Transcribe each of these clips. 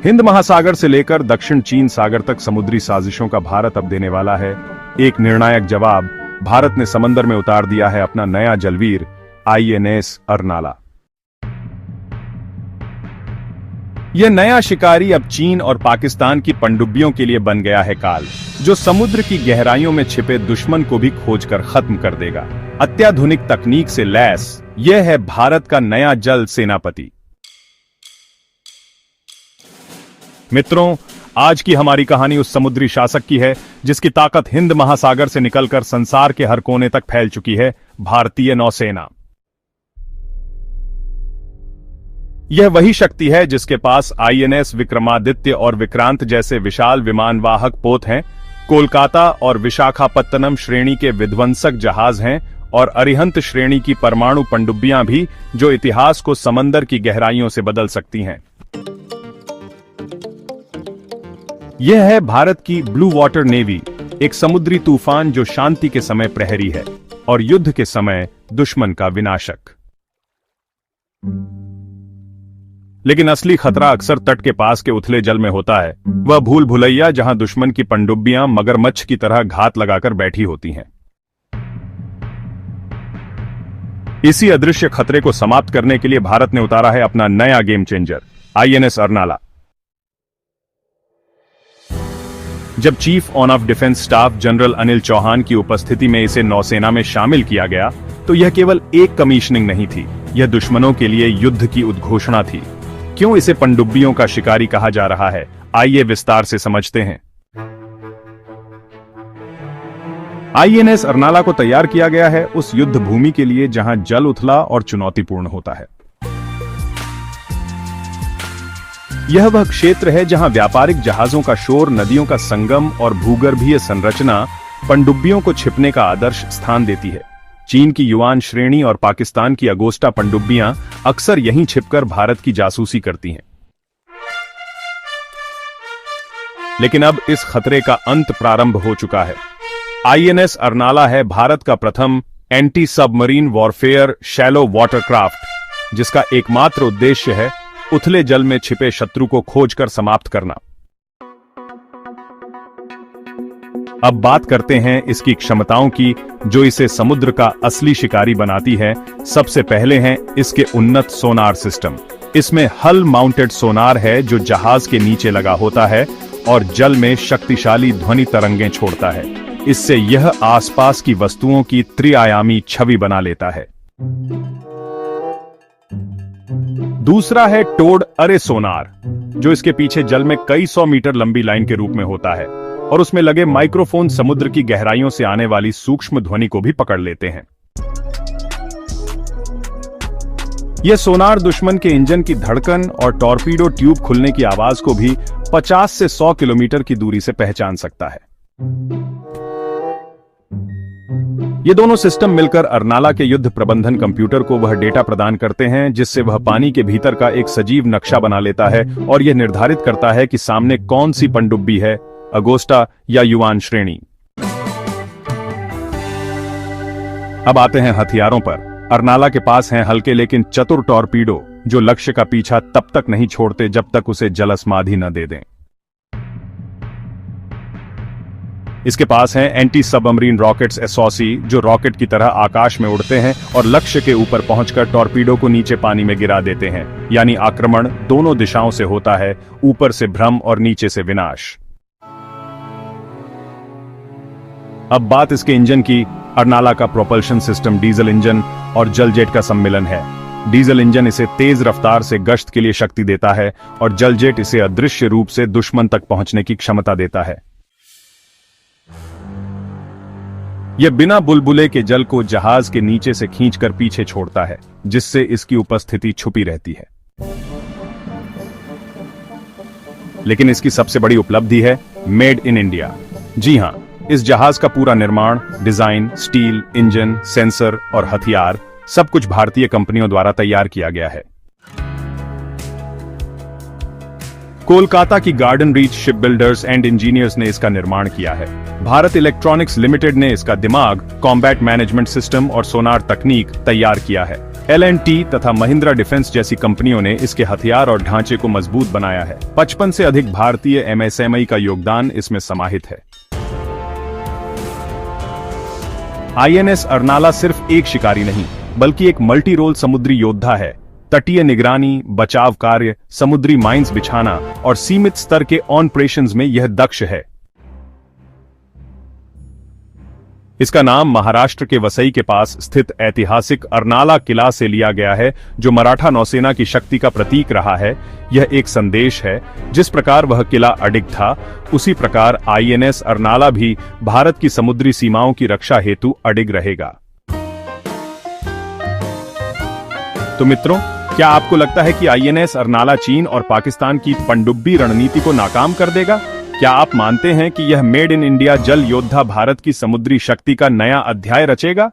हिंद महासागर से लेकर दक्षिण चीन सागर तक समुद्री साजिशों का भारत अब देने वाला है एक निर्णायक जवाब। भारत ने समंदर में उतार दिया है अपना नया जलवीर INS अर्नाला। यह नया शिकारी अब चीन और पाकिस्तान की पनडुब्बियों के लिए बन गया है काल, जो समुद्र की गहराइयों में छिपे दुश्मन को भी खोजकर खत्म कर देगा। अत्याधुनिक तकनीक से लैस यह है भारत का नया जल सेनापति। मित्रों, आज की हमारी कहानी उस समुद्री शासक की है जिसकी ताकत हिंद महासागर से निकलकर संसार के हर कोने तक फैल चुकी है, भारतीय नौसेना। यह वही शक्ति है जिसके पास INS विक्रमादित्य और विक्रांत जैसे विशाल विमानवाहक पोत हैं, कोलकाता और विशाखापत्तनम श्रेणी के विध्वंसक जहाज हैं और अरिहंत श्रेणी की परमाणु पनडुब्बियां भी, जो इतिहास को समंदर की गहराइयों से बदल सकती हैं। यह है भारत की ब्लू वाटर नेवी, एक समुद्री तूफान जो शांति के समय प्रहरी है और युद्ध के समय दुश्मन का विनाशक। लेकिन असली खतरा अक्सर तट के पास के उथले जल में होता है, वह भूल भुलैया जहां दुश्मन की पनडुब्बियां मगरमच्छ की तरह घात लगाकर बैठी होती हैं। इसी अदृश्य खतरे को समाप्त करने के लिए भारत ने उतारा है अपना नया गेम चेंजर INS अर्नाला। जब chief of defence staff general Anil Chauhan की उपस्थिति में इसे नौसेना में शामिल किया गया, तो यह केवल एक कमीशनिंग नहीं थी, यह दुश्मनों के लिए युद्ध की उद्घोषणा थी। क्यों इसे पनडुब्बियों का शिकारी कहा जा रहा है, आइए विस्तार से समझते हैं। INS अर्नाला को तैयार किया गया है उस युद्ध भूमि के लिए जहां जल उथला और चुनौतीपूर्ण होता है। यह वह क्षेत्र है जहां व्यापारिक जहाजों का शोर, नदियों का संगम और भूगर्भीय संरचना पनडुब्बियों को छिपने का आदर्श स्थान देती है। चीन की युआन श्रेणी और पाकिस्तान की अगोस्टा पनडुब्बियां अक्सर यहीं छिपकर भारत की जासूसी करती हैं। लेकिन अब इस खतरे का अंत प्रारंभ हो चुका है। INS अर्नाला है भारत का प्रथम anti submarine warfare shallow watercraft, जिसका एकमात्र उद्देश्य है उथले जल में छिपे शत्रु को खोजकर समाप्त करना। अब बात करते हैं इसकी क्षमताओं की, जो इसे समुद्र का असली शिकारी बनाती है। सबसे पहले हैं इसके उन्नत सोनार सिस्टम। इसमें हल माउंटेड सोनार है जो जहाज के नीचे लगा होता है और जल में शक्तिशाली ध्वनि तरंगें छोड़ता है। इससे यह आसपास की वस्तुओं की त्रिआयामी छवि बना लेता है। दूसरा है टोड अरे सोनार, जो इसके पीछे जल में कई 100 मीटर लंबी लाइन के रूप में होता है और उसमें लगे माइक्रोफोन समुद्र की गहराइयों से आने वाली सूक्ष्म ध्वनि को भी पकड़ लेते हैं। यह सोनार दुश्मन के इंजन की धड़कन और टॉर्पीडो ट्यूब खुलने की आवाज को भी 50 से 100 किलोमीटर की दूरी से पहचान सकता है। ये दोनों सिस्टम मिलकर अर्नाला के युद्ध प्रबंधन कंप्यूटर को वह डेटा प्रदान करते हैं जिससे वह पानी के भीतर का एक सजीव नक्शा बना लेता है और यह निर्धारित करता है कि सामने कौन सी पनडुब्बी है, अगोस्टा या युआन श्रेणी। अब आते हैं हथियारों पर। अर्नाला के पास हैं हल्के लेकिन चतुर टॉर्पीडो, जो लक्ष्य का पीछा तब तक नहीं छोड़ते जब तक उसे जलसमाधि न दे दें। इसके पास हैं एंटी सबमरीन रॉकेट्स SOC, जो रॉकेट की तरह आकाश में उड़ते हैं और लक्ष्य के ऊपर पहुंचकर टॉर्पीडो को नीचे पानी में गिरा देते हैं। यानी आक्रमण दोनों दिशाओं से होता है, ऊपर से भ्रम और नीचे से विनाश। अब बात इसके इंजन की। अर्नाला का प्रोपल्शन सिस्टम डीजल इंजन और जल जेट का सम्मिलन है। डीजल इंजन इसे तेज रफ्तार से गश्त के लिए शक्ति देता है और जल जेट इसे अदृश्य रूप से दुश्मन तक पहुंचने की क्षमता देता है। यह बिना बुलबुले के जल को जहाज के नीचे से खींचकर पीछे छोड़ता है, जिससे इसकी उपस्थिति छुपी रहती है। लेकिन इसकी सबसे बड़ी उपलब्धि है मेड इन इंडिया। जी हां, इस जहाज का पूरा निर्माण, डिजाइन, स्टील, इंजन, सेंसर और हथियार सब कुछ भारतीय कंपनियों द्वारा तैयार किया गया है। कोलकाता की garden reach ship builders and engineers ने इसका निर्माण किया है। भारत इलेक्ट्रॉनिक्स लिमिटेड ने इसका दिमाग, कॉम्बैट मैनेजमेंट सिस्टम और सोनार तकनीक तैयार किया है। L&T तथा महिंद्रा डिफेंस जैसी कंपनियों ने इसके हथियार और ढांचे को मजबूत बनाया है। 55 से अधिक भारतीय MSME का योगदान इसमें समाहित है। INS अर्नाला सिर्फ एक शिकारी नहीं, बल्कि एक मल्टी रोल समुद्री योद्धा है। तटीय निगरानी, बचाव कार्य, समुद्री माइंस बिछाना और सीमित स्तर के ऑपरेशंस में यह दक्ष है। इसका नाम महाराष्ट्र के वसई के पास स्थित ऐतिहासिक अर्नाला किला से लिया गया है, जो मराठा नौसेना की शक्ति का प्रतीक रहा है। यह एक संदेश है, जिस प्रकार वह किला अडिग था, उसी प्रकार INS अर्नाला भी भारत की समुद्री सीमाओं की रक्षा हेतु अडिग रहेगा। तो मित्रों, क्या आपको लगता है कि INS अर्नाला चीन और पाकिस्तान की पनडुब्बी रणनीति को नाकाम कर देगा? क्या आप मानते हैं कि यह मेड इन इंडिया जल योद्धा भारत की समुद्री शक्ति का नया अध्याय रचेगा?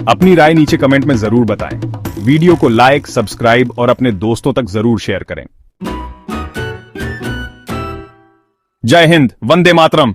अपनी राय नीचे कमेंट में जरूर बताएं। वीडियो को लाइक, सब्सक्राइब और अपने दोस्तों तक जरूर शेयर करें। जय हिंद, वंदे मातरम।